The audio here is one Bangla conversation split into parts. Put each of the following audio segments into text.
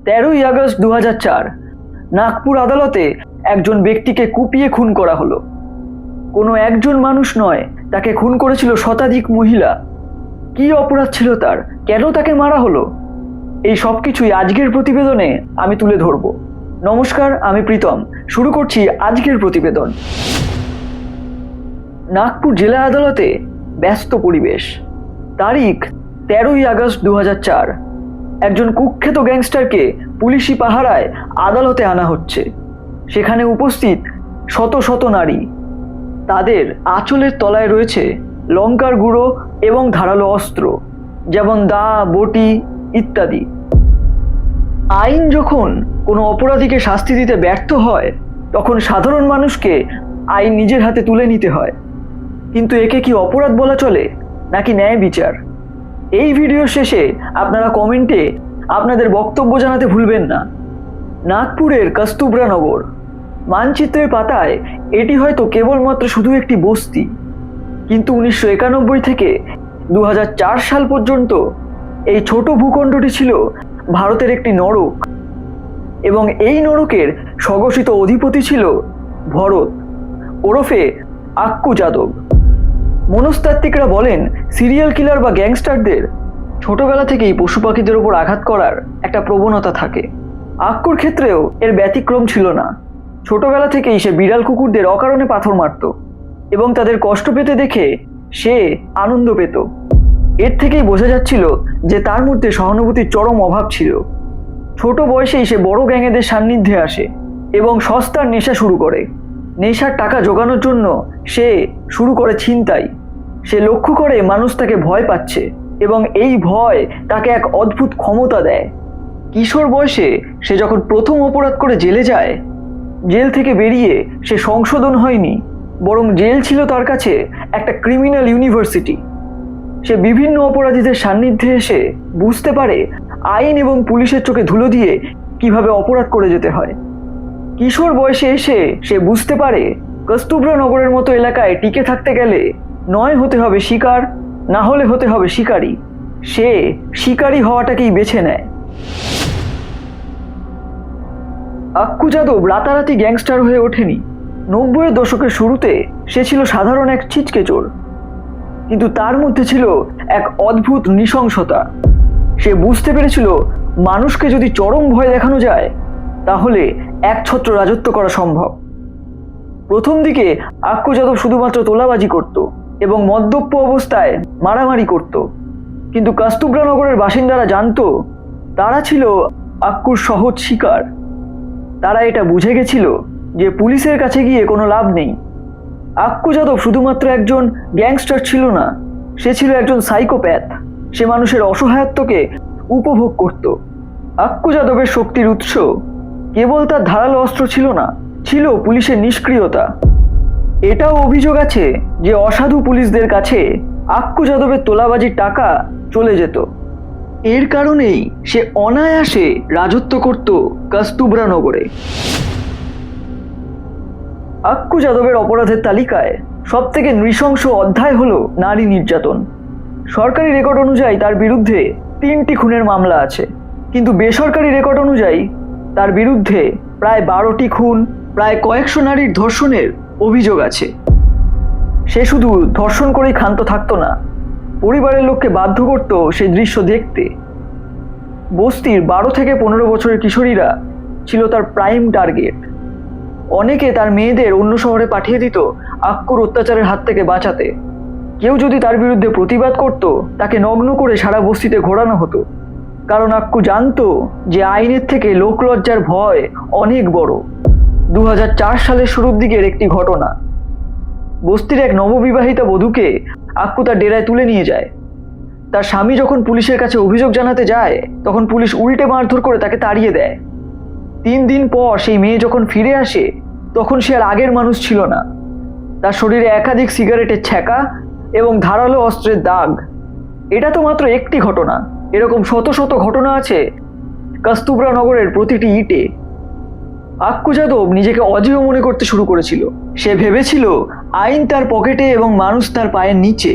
13ই আগস্ট 2004 নাগপুর আদালতে একজন ব্যক্তিকে কুপিয়ে খুন করা হলো। কোনো একজন মানুষ নয়, তাকে খুন করেছিল শতাধিক মহিলা। কি অপরাধ ছিল তার, কেন তাকে মারা হলো, এই সব কিছুই আজকের প্রতিবেদনে আমি তুলে ধরব। নমস্কার, আমি প্রীতম। শুরু করছি আজকের প্রতিবেদন। নাগপুর জেলা আদালতে ব্যস্ত পরিবেশ। তারিখ 13ই আগস্ট 2004। একজন কুখ্যাত গ্যাংস্টারকে পুলিশি পাহারায় আদালতে আনা হচ্ছে। সেখানে উপস্থিত শত শত নারী। তাদের আঁচলের তলায় রয়েছে লঙ্কার গুঁড়ো এবং ধারালো অস্ত্র, যেমন দা, বটি ইত্যাদি। আইন যখন কোনো অপরাধীকে শাস্তি দিতে ব্যর্থ হয়, তখন সাধারণ মানুষকে আইন নিজের হাতে তুলে নিতে হয়। কিন্তু একে কি অপরাধ বলা চলে, নাকি ন্যায় বিচার? এই ভিডিওর শেষে আপনারা কমেন্টে আপনাদের বক্তব্য জানাতে ভুলবেন না। নাগপুরের কস্তুরবা নগর মানচিত্রের পাতায় এটি হয়তো কেবলমাত্র শুধু একটি বস্তি, কিন্তু 1991 থেকে 2004 সাল পর্যন্ত এই ছোট ভূখণ্ডটি ছিল ভারতের একটি নরক, এবং এই নরকের স্বঘোষিত অধিপতি ছিল ভরত ওরফে আক্কু যাদব। মনস্তাত্ত্বিকরা বলেন, সিরিয়াল কিলার বা গ্যাংস্টারদের ছোটবেলা থেকেই পশু পাখিদের উপর আঘাত করার একটা প্রবণতা থাকে। আক্কুর ক্ষেত্রেও এর ব্যতিক্রম ছিল না। ছোটবেলা থেকেই সে বিড়াল কুকুরদের অকারণে পাথর মারত এবং তাদের কষ্ট পেতে দেখে সে আনন্দ পেত। এর থেকেই বোঝা যাচ্ছিল যে তার মধ্যে সহানুভূতির চরম অভাব ছিল। ছোট বয়সেই সে বড় গ্যাংয়েদের সান্নিধ্যে আসে এবং সস্তার নেশা শুরু করে। নেশার টাকা জোগানোর জন্য সে শুরু করে ছিনতাই। সে লক্ষ্য করে মানুষ তাকে ভয় পাচ্ছে এবং এই ভয় তাকে এক অদ্ভুত ক্ষমতা দেয়। কিশোর বয়সে সে যখন প্রথম অপরাধ করে জেলে যায়, জেল থেকে বেরিয়ে সে সংশোধন হয়নি, বরং জেল ছিল তার কাছে একটা ক্রিমিনাল ইউনিভার্সিটি। সে বিভিন্ন অপরাধীদের সান্নিধ্যে এসে বুঝতে পারে আইন এবং পুলিশের চোখে ধুলো দিয়ে কিভাবে অপরাধ করে যেতে হয়। কিশোর বয়সে এসে সে বুঝতে পারে কস্তুরবা নগরের মতো এলাকায় টিকে থাকতে গেলে নয় হতে হবে শিকার, না হলে হতে হবে শিকারী। সে শিকারী হওয়াটাকেই বেছে নেয়। আক্কু যাদব রাতারাতি গ্যাংস্টার হয়ে ওঠেনি। 90-এর দশকের শুরুতে সে ছিল সাধারণ এক ছিচকে চোর, কিন্তু তার মধ্যে ছিল এক অদ্ভুত নৃশংসতা। সে বুঝতে পেরেছিল মানুষকে যদি চরম ভয় দেখানো যায়, তাহলে একছত্র রাজত্ব করা সম্ভব। প্রথম দিকে আক্কু যাদব শুধুমাত্র তোলাবাজি করত এবং মদ্যপ অবস্থায় মারামারি করত, কিন্তু কস্তুরবা নগরের বাসিন্দারা জানতো তারা ছিল আক্কুর সহজ শিকার। তারা এটা বুঝে গেছিল যে পুলিশের কাছে গিয়ে কোনো লাভ নেই। আক্কু যাদব শুধুমাত্র একজন গ্যাংস্টার ছিল না, সে ছিল একজন সাইকোপ্যাথ। সে মানুষের অসহায়ত্বকে উপভোগ করত। আক্কু যাদবের শক্তির উৎস কেবল তার ধারালো অস্ত্র ছিল না, ছিল পুলিশের নিষ্ক্রিয়তা। এটাও অভিযোগ আছে যে অসাধু পুলিশদের কাছে আক্কু যাদবের তোলাবাজির টাকা চলে যেত। এর কারণেই সে অনায়াসে রাজত্ব করত কস্তুরবা নগরে। আক্কু যাদবের অপরাধের তালিকায় সবথেকে নৃশংস অধ্যায় হলো নারী নির্যাতন। সরকারি রেকর্ড অনুযায়ী তার বিরুদ্ধে 3টি খুনের মামলা আছে, কিন্তু বেসরকারি রেকর্ড অনুযায়ী তার বিরুদ্ধে প্রায় 12টি খুন, প্রায় কয়েকশো নারীর ধর্ষণের অভিযোগ আছে। সে শুধু ধর্ষণ করেই ক্ষান্ত থাকতো না, পরিবারের লোককে বাধ্য করত সেই দৃশ্য দেখতে। বস্তির 12 থেকে 15 বছরের কিশোরীরা ছিল তার প্রাইম টার্গেট। অনেকে তার মেয়েদের অন্য শহরে পাঠিয়ে দিত আক্কুর অত্যাচারের হাত থেকে বাঁচাতে। কেউ যদি তার বিরুদ্ধে প্রতিবাদ করত, তাকে নগ্ন করে সারা বস্তিতে ঘোরানো হতো, কারণ আক্কু জানতো যে আইনের থেকে লোকলজ্জার ভয় অনেক বড়। 2004 সালের শুরুর দিকের একটি ঘটনা। বস্তির এক নববিবাহিতা বধূকে আক্কু তার ডেরায় তুলে নিয়ে যায়। তার স্বামী যখন পুলিশের কাছে অভিযোগ জানাতে যায়, তখন পুলিশ উল্টে মারধর করে তাকে তাড়িয়ে দেয়। 3 দিন পর সেই মেয়ে যখন ফিরে আসে, তখন সে আর আগের মানুষ ছিল না। তার শরীরে একাধিক সিগারেটের ছ্যাঁকা এবং ধারালো অস্ত্রের দাগ। এটা তো মাত্র একটি ঘটনা, এরকম শত শত ঘটনা আছে কস্তুরবা নগরের প্রতিটি ইটে। আক্কু যাদব নিজেকে অজেয় মনে করতে শুরু করেছিল। সে ভেবেছিল আইন তার পকেটে এবং মানুষ তার পায়ের নিচে,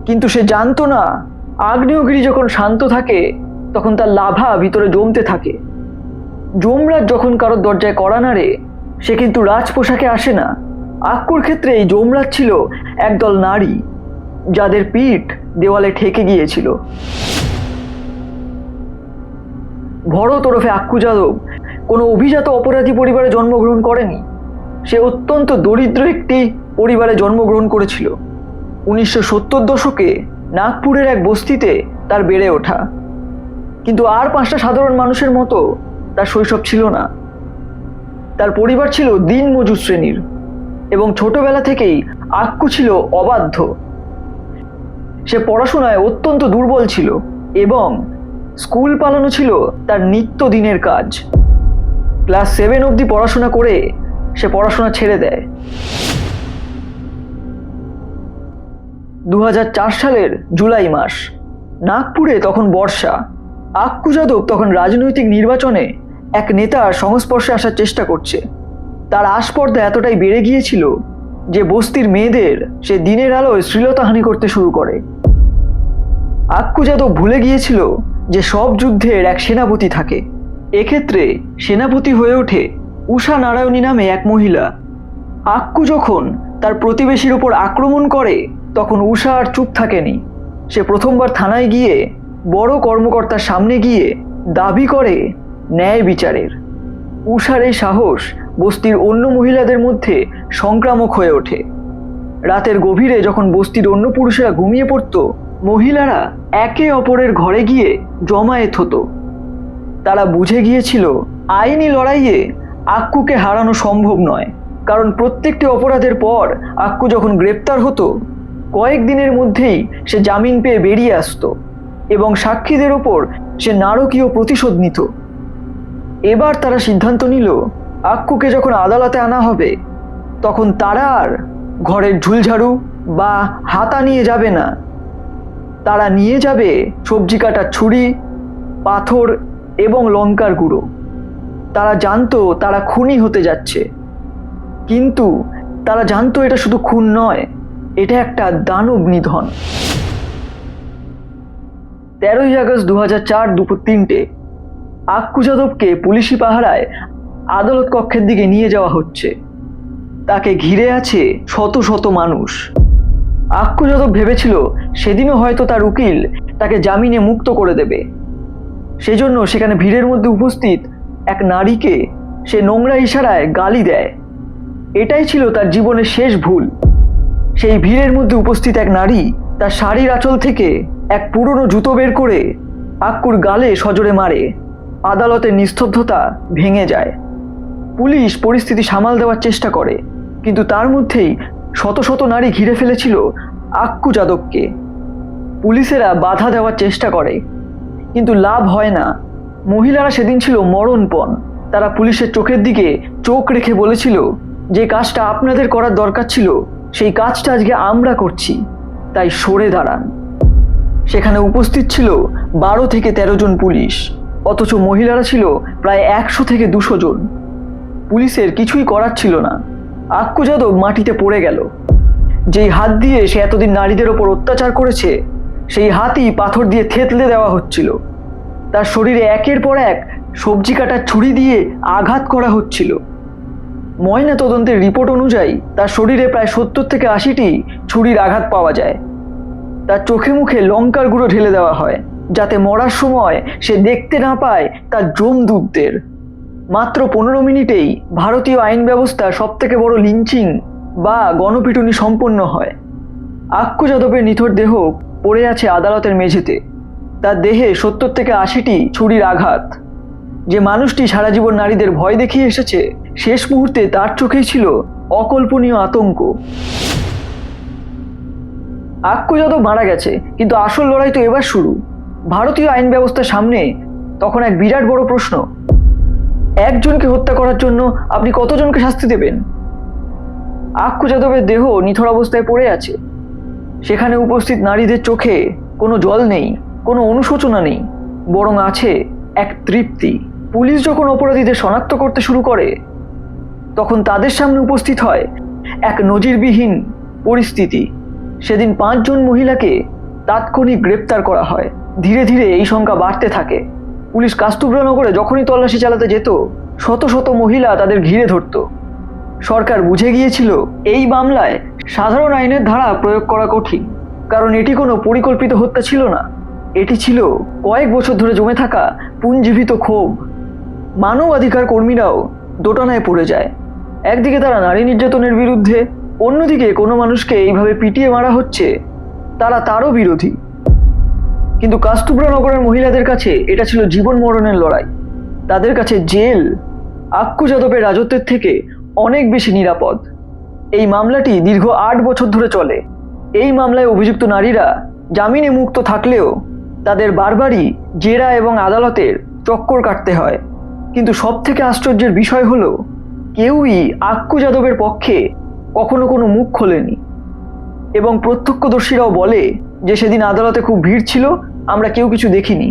কিন্তু সে জানতো না আগ্নেয়গিরি যখন শান্ত থাকে, তখন তার লাভা ভিতরে জমতে থাকে। যমরাজ যখন কারোর দরজায় কড়া নাড়ে, সে কিন্তু রাজ পোশাকে আসে না। আক্কুর ক্ষেত্রে এই যমরাজ ছিল একদল নারী, যাদের পিঠ দেওয়ালে ঠেকে গিয়েছিল। ভরত ওরফে আক্কু যাদব কোনো অভিজাত অপরাধী পরিবারে জন্মগ্রহণ করেনি। সে অত্যন্ত দরিদ্র একটি পরিবারে জন্মগ্রহণ করেছিল। 1970 দশকে নাগপুরের এক বস্তিতে তার বেড়ে ওঠা। কিন্তু আর 5টা সাধারণ মানুষের মতো তার শৈশব ছিল না। তার পরিবার ছিল দিনমজুর শ্রেণীর এবং ছোটবেলা থেকেই আক্কু ছিল অবাধ্য। সে পড়াশোনায় অত্যন্ত দুর্বল ছিল এবং স্কুল পালানো ছিল তার নিত্যদিনের কাজ। ক্লাস 7 অবধি পড়াশোনা করে সে পড়াশোনা ছেড়ে দেয়। 2004 সালের জুলাই মাস। নাগপুরে তখন বর্ষা। আক্কু যাদব তখন রাজনৈতিক নির্বাচনে এক নেতার সংস্পর্শে আসার চেষ্টা করছে। তার আস্পর্ধা এতটাই বেড়ে গিয়েছিল যে বস্তির মেয়েদের সে দিনের আলোয় শ্লীলতাহানি করতে শুরু করে। আক্কু যাদব ভুলে গিয়েছিল যে সব যুদ্ধের এক সেনাপতি থাকে। এক্ষেত্রে সেনাপতি হয়ে ওঠে উষা নারায়ণী নামে এক মহিলা। আক্কু যখন তার প্রতিবেশীর উপর আক্রমণ করে, তখন উষা আর চুপ থাকেনি। সে প্রথমবার থানায় গিয়ে বড় কর্মকর্তার সামনে গিয়ে দাবি করে ন্যায় বিচারের। উষার এই সাহস বস্তির অন্য মহিলাদের মধ্যে সংক্রামক হয়ে ওঠে। রাতের গভীরে যখন বস্তির অন্য পুরুষেরা ঘুমিয়ে পড়ত, মহিলারা একে অপরের ঘরে গিয়ে জমায়েত হতো। তারা বুঝে গিয়েছিল আইনি লড়াইয়ে আক্কুকে হারানো সম্ভব নয়, কারণ প্রত্যেকটি অপরাধের পর আক্কু যখন গ্রেপ্তার হতো, কয়েকদিনের মধ্যেই সে জামিন পেয়ে বেরিয়ে আসতো এবং সাক্ষীদের ওপর সে নারকীয় প্রতিশোধ নিত। এবার তারা সিদ্ধান্ত নিল আক্কুকে যখন আদালতে আনা হবে, তখন তারা আর ঘরের ঝুলঝাড়ু বা হাতা নিয়ে যাবে না। তারা নিয়ে যাবে সবজি কাটার ছুরি, পাথর এবং লঙ্কার গুঁড়ো। তারা জানতো তারা খুনি হতে যাচ্ছে, কিন্তু তারা জানতো এটা শুধু খুন নয়, এটা একটা দানব নিধন। 13ই আগস্ট 2004 দুপুর 3টে আক্কু যাদবকে পুলিশি পাহারায় আদালত কক্ষের দিকে নিয়ে যাওয়া হচ্ছে। তাকে ঘিরে আছে শত শত মানুষ। আক্কু যাদব ভেবেছিল সেদিনও হয়তো তার উকিল তাকে জামিনে মুক্ত করে দেবে। সেজন্য সেখানে ভিড়ের মধ্যে উপস্থিত এক নারীকে সে নোংরা ইশারায় গালি দেয়। এটাই ছিল তার জীবনের শেষ ভুল। সেই ভিড়ের মধ্যে উপস্থিত এক নারী তার শাড়ির আঁচল থেকে এক পুরনো জুতো বের করে আক্কুর গালে সজোরে মারে। আদালতের নিস্তব্ধতা ভেঙে যায়। পুলিশ পরিস্থিতি সামাল দেওয়ার চেষ্টা করে, কিন্তু তার মধ্যেই শত শত নারী ঘিরে ফেলেছিল আক্কু যাদবকে। পুলিশেরা বাধা দেওয়ার চেষ্টা করে, কিন্তু লাভ হয় না। মহিলারা সেদিন ছিল মরণপণ। তারা পুলিশের চোখের দিকে চোখ রেখে বলেছিল, যে কাজটা আপনাদের করার দরকার ছিল সেই কাজটা আজকে আমরা করছি, তাই সরে দাঁড়ান। সেখানে উপস্থিত ছিল 12 থেকে 13 জন পুলিশ, অথচ মহিলারা ছিল প্রায় 100 থেকে 200 জন। পুলিশের কিছুই করার ছিল না। আক্কু যাদব মাটিতে পড়ে গেল। যেই হাত দিয়ে সে এতদিন নারীদের ওপর অত্যাচার করেছে, সেই হাতই পাথর দিয়ে থেতলে দেওয়া হচ্ছিল। তার শরীরে একের পর এক সবজি কাটার ছুরি দিয়ে আঘাত করা হচ্ছিল। ময়না তদন্তের রিপোর্ট অনুযায়ী তার শরীরে প্রায় 70 থেকে 80টি ছুরির আঘাত পাওয়া যায়। তার চোখে মুখে লঙ্কার গুঁড়ো ঢেলে দেওয়া হয়, যাতে মরার সময় সে দেখতে না পায় তার যমদূতদের। মাত্র 15 মিনিটেই ভারতীয় আইন ব্যবস্থার সবথেকে বড় লিঞ্চিং বা গণপিটুনি সম্পন্ন হয়। আক্কু যাদবের নিথর দেহ পড়ে আছে আদালতের মেঝেতে। তার দেহে 70 থেকে 80টি ছুরির আঘাত। যে মানুষটি সারা জীবন নারীদের ভয় দেখিয়ে এসেছে, শেষ মুহূর্তে তার চোখেই ছিল অকল্পনীয় আতঙ্ক। আক্কু যাদব মারা গেছে, কিন্তু আসল লড়াই তো এবার শুরু। ভারতীয় আইন ব্যবস্থার সামনে তখন এক বিরাট বড় প্রশ্ন, একজনকে হত্যা করার জন্য আপনি কতজনকে শাস্তি দেবেন? আক্কু যাদবের দেহ নিথর অবস্থায় পড়ে আছে। সেখানে উপস্থিত নারীদের চোখে কোনো জল নেই, কোনো অনুশোচনা নেই, বরং আছে এক তৃপ্তি। পুলিশ যখন অপরাধীদের শনাক্ত করতে শুরু করে, তখন তাদের সামনে উপস্থিত হয় এক নজিরবিহীন পরিস্থিতি। সেদিন 5 জন মহিলাকে তাৎক্ষণিক গ্রেপ্তার করা হয়। ধীরে ধীরে এই সংখ্যা বাড়তে থাকে। পুলিশ কাস্তুভ্রানগরে যখনই তল্লাশি চালাতে যেত শত শত মহিলা তাদের ঘিরে ধরত। সরকার বুঝে গিয়েছিল এই মামলায় সাধারণ আইনের ধারা প্রয়োগ করা কঠিন, কারণ এটি কোনো পরিকল্পিত হত্যা ছিল না, এটি ছিল কয়েক বছর ধরে জমে থাকা পুঞ্জীভূত ক্ষোভ। মানবাধিকার কর্মীরাও দোটানায় পড়ে যায়। একদিকে তারা নারী নির্যাতনের বিরুদ্ধে, অন্যদিকে কোনো মানুষকে এইভাবে পিটিয়ে মারা হচ্ছে তারা তারও বিরোধী। কিন্তু কাস্তুভ্রানগরের মহিলাদের কাছে এটা ছিল জীবন মরণের লড়াই। তাদের কাছে জেল আক্কু যাদবের রাজত্বের থেকে অনেক বেশি নিরাপদ। এই মামলাটি দীর্ঘ 8 বছর ধরে চলে। এই মামলায় অভিযুক্ত নারীরা জামিনে মুক্ত থাকলেও তাদের বারবারই জেরা এবং আদালতের চক্কর কাটতে হয়। কিন্তু সবথেকে আশ্চর্যের বিষয় হলো কেউই আক্কু যাদবের পক্ষে কখনো কোনো মুখ খোলেনি, এবং প্রত্যক্ষদর্শীরাও বলে যে সেদিন আদালতে খুব ভিড় ছিল, আমরা কেউ কিছু দেখিনি।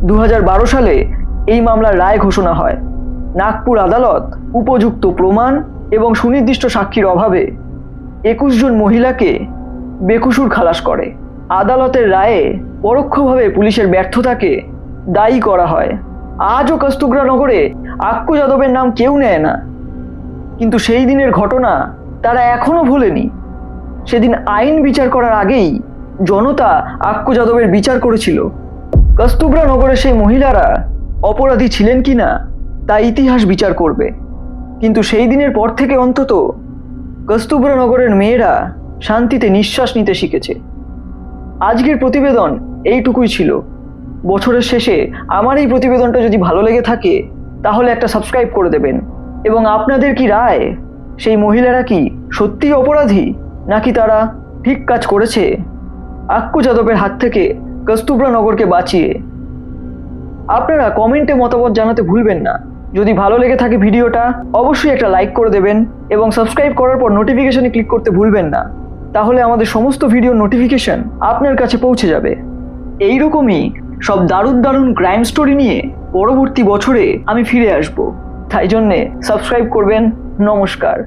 2012 সালে এই মামলার রায় ঘোষণা হয়। নাগপুর আদালত উপযুক্ত প্রমাণ এবং সুনির্দিষ্ট সাক্ষীর অভাবে 21 জন মহিলাকে বেকসুর খালাস করে। আদালতের রায়ে পরোক্ষভাবে পুলিশের ব্যর্থতাকে দায়ী করা হয়। আজও কাস্তুভ্রানগরে আক্কু যাদবের নাম কেউ নেয় না, কিন্তু সেই দিনের ঘটনা তারা এখনো ভোলেনি। সেদিন আইন বিচার করার আগেই জনতা আক্কু যাদবের বিচার করেছিল। কাস্তুভ্রানগরের সেই মহিলারা অপরাধী ছিলেন কিনা তা ইতিহাস বিচার করবে, কিন্তু সেই দিনের পর থেকে অন্তত কাস্তুভ্রানগরের মেয়েরা শান্তিতে নিঃশ্বাস নিতে শিখেছে। আজকের প্রতিবেদন এইটুকুই ছিল। বছরের শেষে আমার এই প্রতিবেদনটা যদি ভালো লেগে থাকে তাহলে একটা সাবস্ক্রাইব করে দেবেন। এবং আপনাদের কি রায়? সেই মহিলারা কি সত্যিই অপরাধী, নাকি তারা ঠিক কাজ করেছে আক্কু যাদবের হাত থেকে কাস্তুভ্রানগরকে বাঁচিয়ে? আপনারা কমেন্টে মতামত জানাতে ভুলবেন না। যদি ভালো লেগে থাকে ভিডিওটা অবশ্যই একটা লাইক করে দেবেন এবং সাবস্ক্রাইব করার পর নোটিফিকেশনে ক্লিক করতে ভুলবেন না, তাহলে আমাদের সমস্ত ভিডিওর নোটিফিকেশন আপনার কাছে পৌঁছে যাবে। এইরকমই সব দারুণ দারুণ ক্রাইম স্টোরি নিয়ে পরবর্তী বছরে আমি ফিরে আসব, তাই জন্যে সাবস্ক্রাইব করবেন। নমস্কার।